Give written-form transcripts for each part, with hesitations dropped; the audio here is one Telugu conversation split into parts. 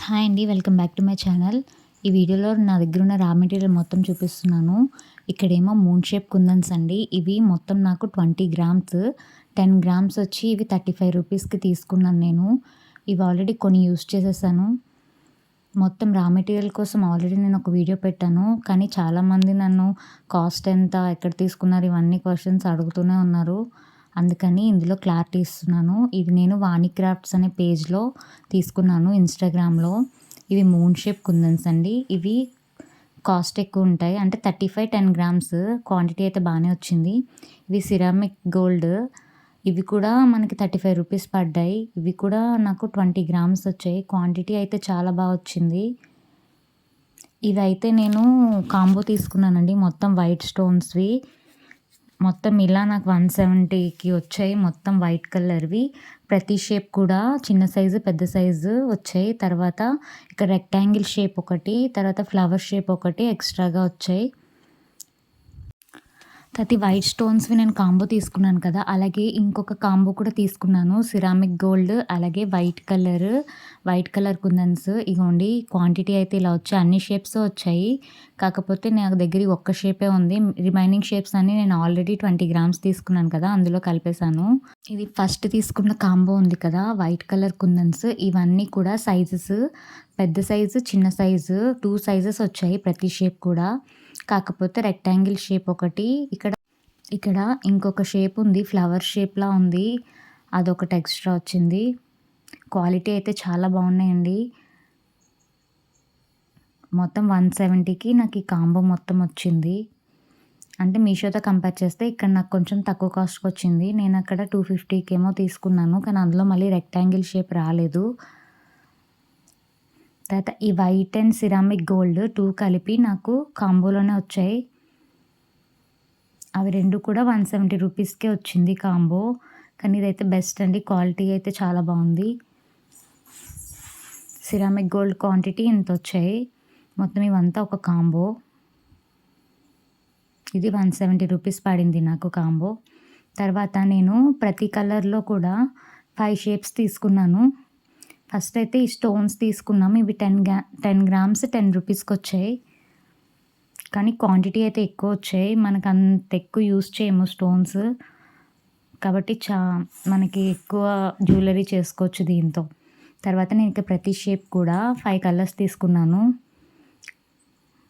హాయ్ అండి. Welcome back to my channel. ఈ వీడియోలో నా దగ్గర ఉన్న రా మెటీరియల్ మొత్తం చూపిస్తున్నాను. ఇక్కడేమో మూన్ షేప్ కుందన్స్ అండి. ఇవి మొత్తం నాకు 20 గ్రామ్స్, 10 గ్రామ్స్ వచ్చి ఇవి 35 రూపీస్‌కి తీసుకున్నాను నేను. ఇవి ఆల్రెడీ కొన్ని యూజ్ చేసేసాను. మొత్తం రా మెటీరియల్ కోసం ఆల్రెడీ నేను ఒక వీడియో పెట్టాను. కానీ చాలామంది నన్ను కాస్ట్ ఎంత, ఎక్కడ తీసుకున్నారు ఇవన్నీ క్వెషన్స్ అడుగుతూనే ఉన్నారు. అందుకని ఇందులో క్లారిటీ ఇస్తున్నాను. ఇది నేను వాణి క్రాఫ్ట్స్ అనే పేజ్‌లో తీసుకున్నాను ఇన్‌స్టాగ్రామ్‌లో. ఇవి మూన్ షేప్ కుందన్స్ అండి. ఇవి కాస్ట్ ఎక్కువ ఉంటాయి. అంటే 35, 10 గ్రామ్స్ క్వాంటిటీ అయితే బానే వచ్చింది. ఇవి సిరామిక్ గోల్డ్. ఇవి కూడా మనకి 35 రూపీస్ పడ్డాయి. ఇవి కూడా నాకు 20 గ్రామ్స్ వచ్చాయి. క్వాంటిటీ అయితే చాలా బా వచ్చింది. ఇవైతే నేను కాంబో తీసుకున్నానండి. మొత్తం వైట్ స్టోన్స్‌వి. మొత్తం ఇలా నాకు 170కి వచ్చాయి. మొత్తం వైట్ కలర్‌వి. ప్రతి షేప్ కూడా చిన్న సైజు, పెద్ద సైజు వచ్చాయి. తర్వాత ఇక్కడ రెక్టాంగిల్ షేప్ ఒకటి, తర్వాత ఫ్లవర్ షేప్ ఒకటి ఎక్స్ట్రాగా వచ్చాయి. ప్రతి వైట్ స్టోన్స్‌వి నేను కాంబో తీసుకున్నాను కదా! అలాగే ఇంకొక కాంబో కూడా తీసుకున్నాను. సిరామిక్ గోల్డ్ అలాగే వైట్ కలర్ కుందన్స్. ఇగోండి క్వాంటిటీ అయితే ఇలా వచ్చాయి. అన్ని షేప్స్ వచ్చాయి. కాకపోతే నా దగ్గర ఈ ఒక్క షేపే ఉంది. రిమైనింగ్ షేప్స్ అన్నీ నేను ఆల్రెడీ 20 గ్రామ్స్ తీసుకున్నాను కదా! అందులో కలిపేసాను. ఇది ఫస్ట్ తీసుకున్న కాంబో ఉంది కదా! వైట్ కలర్ కుందన్స్. ఇవన్నీ కూడా సైజెస్ పెద్ద సైజు, చిన్న సైజు 2 సైజెస్ వచ్చాయి ప్రతి షేప్ కూడా. కాకపోతే రెక్టాంగిల్ షేప్ ఒకటి, ఇక్కడ ఇంకొక షేప్ ఉంది. ఫ్లవర్ షేప్‌లా ఉంది. అదొకటి ఎక్స్ట్రా వచ్చింది. క్వాలిటీ అయితే చాలా బాగున్నాయండి. మొత్తం 170కి నాకు ఈ కాంబో మొత్తం వచ్చింది. అంటే మీషోతో కంపేర్ చేస్తే ఇక్కడ నాకు కొంచెం తక్కువ కాస్ట్‌కి వచ్చింది. నేను అక్కడ 250కేమో తీసుకున్నాను. కానీ అందులో మళ్ళీ రెక్టాంగిల్ షేప్ రాలేదు. తర్వాత ఈ వైట్ అండ్ సిరామిక్ గోల్డ్ 2 కలిపి నాకు కాంబోలోనే వచ్చాయి. అవి 2 కూడా 170 రూపీస్‌కే వచ్చింది కాంబో. కానీ ఇదైతే బెస్ట్ అండి. క్వాలిటీ అయితే చాలా బాగుంది. సిరామిక్ గోల్డ్ క్వాంటిటీ ఇంతొచ్చాయి. మొత్తం ఇవంతా ఒక కాంబో. ఇది 170 రూపీస్ పడింది నాకు కాంబో. తర్వాత నేను ప్రతి కలర్‌లో కూడా 5 షేప్స్ తీసుకున్నాను. ఫస్ట్ అయితే ఈ స్టోన్స్ తీసుకున్నాము. ఇవి 10 గ్రామ్స్ 10 రూపీస్‌కొచ్చాయి. కానీ క్వాంటిటీ అయితే ఎక్కువ వచ్చాయి. మనకు అంత ఎక్కువ యూజ్ చేయము స్టోన్స్. కాబట్టి మనకి ఎక్కువ జ్యువెలరీ చేసుకోవచ్చు దీంతో. తర్వాత నేను ఇక ప్రతి షేప్ కూడా 5 కలర్స్ తీసుకున్నాను.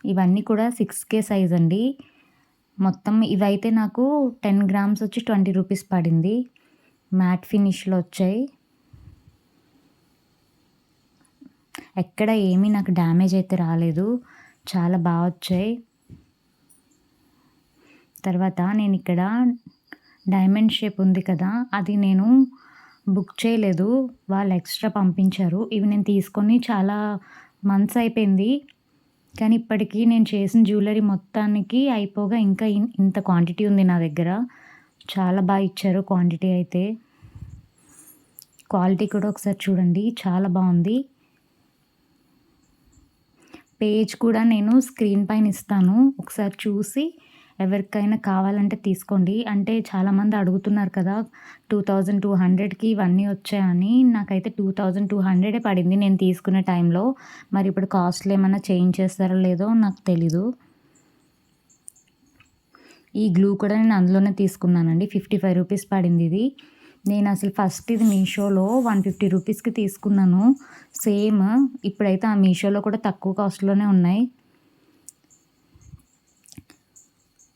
ఇవన్నీ కూడా 6K సైజ్ అండి. మొత్తం ఇవైతే నాకు 10 గ్రామ్స్ వచ్చి 20 రూపీస్ పడింది. మ్యాట్ ఫినిష్‌లో వచ్చాయి. ఎక్కడ ఏమీ నాకు డ్యామేజ్ అయితే రాలేదు. చాలా బా వచ్చాయి. తర్వాత నేను ఇక్కడ డైమండ్ షేప్ ఉంది కదా! అది నేను బుక్ చేయలేదు. వాళ్ళు ఎక్స్ట్రా పంపించారు. ఇవి నేను తీసుకొని చాలా మంత్స్ అయిపోయింది. కానీ ఇప్పటికి నేను చేసిన జ్యువెలరీ మొత్తానికి అయిపోగా ఇంకా ఇంత క్వాంటిటీ ఉంది నా దగ్గర. చాలా బా ఇచ్చారు క్వాంటిటీ అయితే. క్వాలిటీ కూడా ఒకసారి చూడండి. చాలా బావుంది. పేజ్ కూడా నేను స్క్రీన్ పైన ఇస్తాను. ఒకసారి చూసి ఎవరికైనా కావాలంటే తీసుకోండి. అంటే చాలామంది అడుగుతున్నారు కదా! 2200కి ఇవన్నీ వచ్చాయని. నాకైతే 2200 పడింది నేను తీసుకునే టైంలో. మరి ఇప్పుడు కాస్ట్‌లు ఏమన్నా చేంజ్ చేస్తారో లేదో నాకు తెలీదు. ఈ గ్లూ కూడా నేను అందులోనే తీసుకున్నానండి. 55 రూపీస్ పడింది ఇది. నేను అసలు ఫస్ట్ ఇది మీషోలో 150 రూపీస్‌కి తీసుకున్నాను. సేమ్ ఇప్పుడైతే ఆ మీషోలో కూడా తక్కువ కాస్ట్‌లోనే ఉన్నాయి.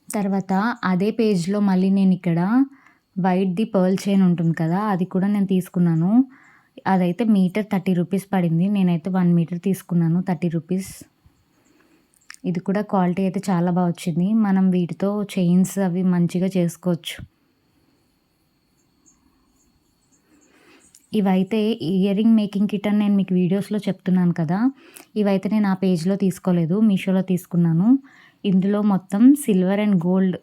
తర్వాత అదే పేజ్‌లో మళ్ళీ నేను ఇక్కడ వైట్‌ది పర్ల్ చైన్ ఉంటుంది కదా! అది కూడా నేను తీసుకున్నాను. అదైతే మీటర్ 30 రూపీస్ పడింది. నేనైతే 1 మీటర్ తీసుకున్నాను 30 రూపీస్. ఇది కూడా క్వాలిటీ అయితే చాలా బా వచ్చింది. మనం వీటితో చైన్స్ అవి మంచిగా చేసుకోవచ్చు. ఇవైతే ఇయర్ రింగ్ మేకింగ్ కిట్ అని నేను మీకు వీడియోస్‌లో చెప్తున్నాను కదా! ఇవైతే నేను ఆ పేజ్‌లో తీసుకోలేదు. మీషోలో తీసుకున్నాను. ఇందులో మొత్తం సిల్వర్ అండ్ గోల్డ్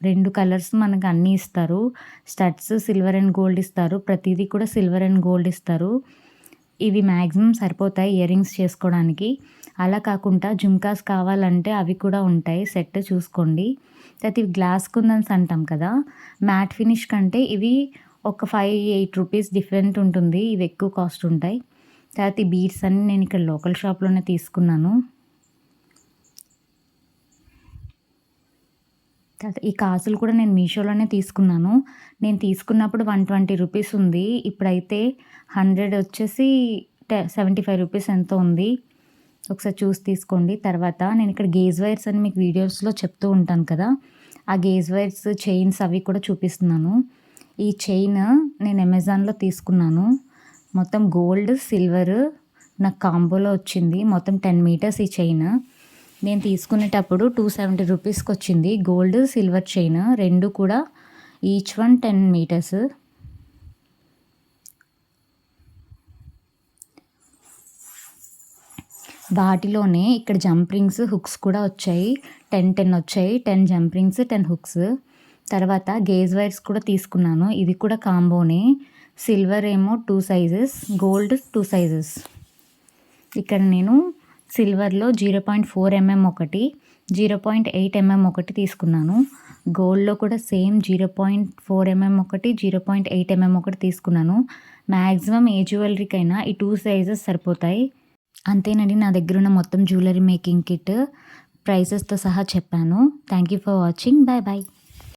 2 కలర్స్ మనకు అన్నీ ఇస్తారు. స్టడ్స్ సిల్వర్ అండ్ గోల్డ్ ఇస్తారు. ప్రతీదీ కూడా సిల్వర్ అండ్ గోల్డ్ ఇస్తారు. ఇవి మ్యాక్సిమం సరిపోతాయి ఇయర్ రింగ్స్ చేసుకోవడానికి. అలా కాకుండా జుమ్కాస్ కావాలంటే అవి కూడా ఉంటాయి. సెట్ చూసుకోండి. తర్వాత ఇవి గ్లాస్ కుందన్స్ అంటాం కదా! మ్యాట్ ఫినిష్ కంటే ఇవి ఒక 5, 8 రూపీస్ డిఫరెంట్ ఉంటుంది. ఇవి ఎక్కువ కాస్ట్ ఉంటాయి. తర్వాత ఈ బీడ్స్ అన్నీ నేను ఇక్కడ లోకల్ షాప్లోనే తీసుకున్నాను. తర్వాత ఈ కాసులు కూడా నేను మీషోలోనే తీసుకున్నాను. నేను తీసుకున్నప్పుడు 120 రూపీస్ ఉంది. ఇప్పుడైతే 100 వచ్చేసి 75 రూపీస్ ఎంతో ఉంది. ఒకసారి చూసి తీసుకోండి. తర్వాత నేను ఇక్కడ గేజ్ వైర్స్ అని మీకు వీడియోస్లో చెప్తూ ఉంటాను కదా, ఆ గేజ్ వైర్స్ చైన్స్ అవి కూడా చూపిస్తున్నాను. ఈ చైన్ నేను అమెజాన్లో తీసుకున్నాను. మొత్తం గోల్డ్ సిల్వర్ నాకు కాంబోలో వచ్చింది. మొత్తం 10 మీటర్స్ ఈ చైన్. నేను తీసుకునేటప్పుడు 270 రూపీస్కి వచ్చింది. గోల్డ్ సిల్వర్ చైన్ రెండు కూడా ఈచ్ వన్ 10 మీటర్స్. వాటిలోనే ఇక్కడ జంప్ రింగ్స్ హుక్స్ కూడా వచ్చాయి. 10 వచ్చాయి. 10 జంప్ రింగ్స్, 10 హుక్స్. తర్వాత గేజ్ వైర్స్ కూడా తీసుకున్నాను. ఇవి కూడా కాంబోనే. సిల్వర్ ఏమో 2 సైజెస్, గోల్డ్ 2 సైజెస్. ఇక్కడ నేను సిల్వర్లో 0.4 mm ఒకటి, 0.8 mm ఒకటి తీసుకున్నాను. గోల్డ్లో కూడా సేమ్ 0.4 mm ఒకటి, 0.8 mm ఒకటి తీసుకున్నాను. మ్యాక్సిమం ఏ జ్యువెలరీకైనా ఈ 2 సైజెస్ సరిపోతాయి. అంతేనండి, నా దగ్గర ఉన్న మొత్తం జ్యువెలరీ మేకింగ్ కిట్ ప్రైసెస్తో సహా చెప్పాను. Thank you for watching. Bye bye.